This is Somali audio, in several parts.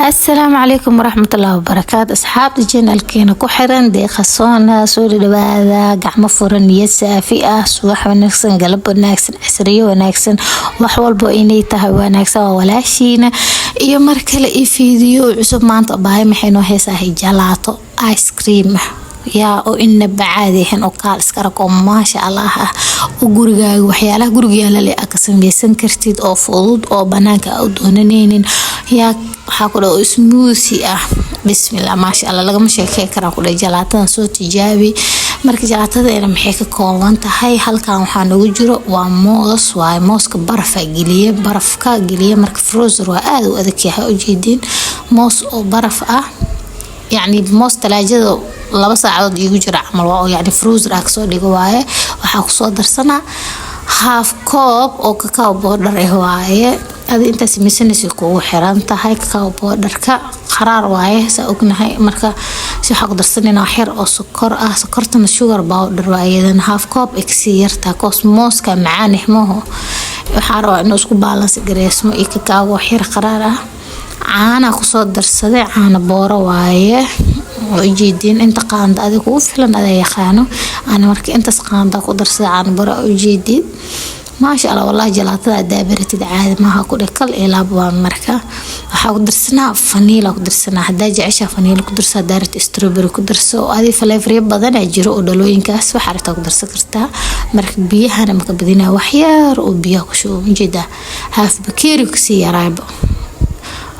السلام عليكم ورحمة الله وبركاته. أصحاب الجنة كينا كحرن دي خصونا سوري لبعضا قعمة فرن يسافئة صباح ونكسن قلب ونكسن عسرية ونكسن وحوال بويني تهي ونكسن وولاشينا iyo mar kale ii fiidiyo cusub maanta bahay maxayno heesahay jalaato ice cream yaa oo inna bacaadeen oo kaal iska rako maasha Allah oo gurigaaga waxyaalaha guriga la leeyahay ka sameeysan kartid oo fudud oo banaanka u doonaneen yaa waxa ku dhaw smoothie bismillah maasha Allah laga ma sheekay karaa ku dhaw jalaatada soo tijaabi marka jalaatada ay maxay ka kooban tahay halkan waxa nagu jiro waa mooska barafka galiye marka frozen waa aad u adag yahay oo jeedin moos oo baraf يعني موس تلاجة لبا ساعات يجو جرع عمل يعني فروز راكسو ديغو وايه waxaa ku soo darsanaa half cup oo cacao powder waaye adi inta simeysanayso ku xiran tahay cacao powder-ka qaraar waaye sa ognahay marka si waxa ku darsanayna xir oo sokortana sugar powder waaye half cup exiyarta cosmoska macaan ihmaho waxa roo inuu isku balance gareysmo iyo cacao xir qaraar caana ku soo darsaday caana booro waaye ujeedin inta qaanda adigu u filan aday yaqaano aan markii inta qaanda ku darsaday caana booro ujeedin ma sha Allah wallahi jalaatada daabiratid caadi maaha ku dhakal ilaab waa marka waxa ku darsanaa vanilla ku darsanaa hadaa jecesha vanilla ku darsaa daarat strawberry ku darso adi flavor badan ay jiro oo dhalooyinkaas waxa rabtaa ku darsan kartaa marka biyahana ma ka badinaa wax yar oo biyo ku shubo ujeeda half bakeeri ku sii yaraybo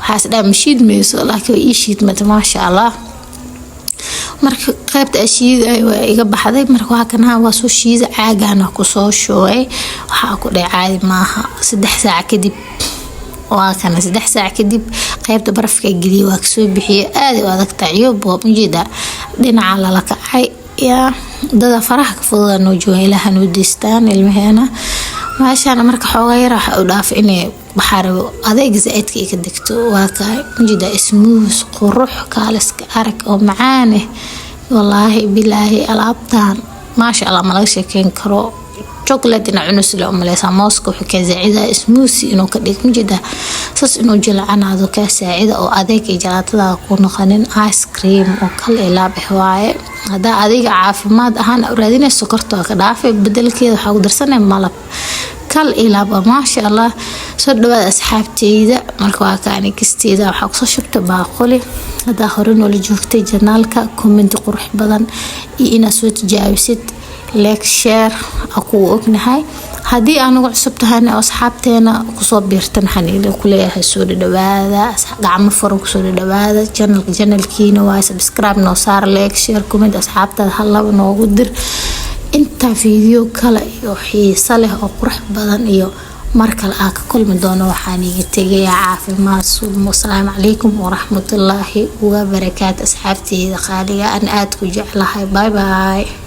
حاسدا مشيد ميسو لكن إيشيد ما شاء الله marka qaybta ashiid ay iga baxday marka waxa kana waa soo shiid caagana ku soo shooy waxa ku dhacay maaha 3 saac kadib waa kana 3 saac kadib qaybta barafka galiye waa soo bixiye aad u adag taciyo boob jeeda dhinaca la kacay ya dada faraha ka fudud noo jooga ilaahan u distaan ilmaheena maashaan marka xoogaa yar waxa u dhaaf inay baxaro adeeg zaidka ka degto waa ka jida smooth qurux kaaliska arag oo macaan wallahi billahi alaabtan maasha Allah ma laga sheekeyn karo chocolate ina cunus la umaleysa mooska wuxuu ka zaacida smoothie inuu ka dhig jida sas inuu jilcanaado ka saacida oo adeeg jalaatada ku noqonin ice cream oo kale ilaab waaye hada adiga caafimaad ahaan raadinayso sokorta ka dhaafay bedelkeeda waxa ku darsanay malab kal ilaaba ma sha Allah soo dhawaad asxaabteyda marka waa kaani kisteeda waxa ku soo shubta baaquli hada hore noo la joogtay janaalka comment qurux badan iyo ina soo tijaabisid like share aku ognahay hadii aanu cusub tahay asxaabteena ku soo biirtan xaniilo ku leeyahay soo dhawaada gacmo furan ku soo dhawaada channelkiina waa subscribe noo saar like share comment asxaabtada halaba noogu dir inta video kale iyo xiiso leh oo qurux badan iyo markale ka kulmi doono waxaan iga tagay caafimaad assalamu alaykum wa rahmatullahi wa barakaatuh asxaabteyda qaaliga aan aad ku jeclahay bye bye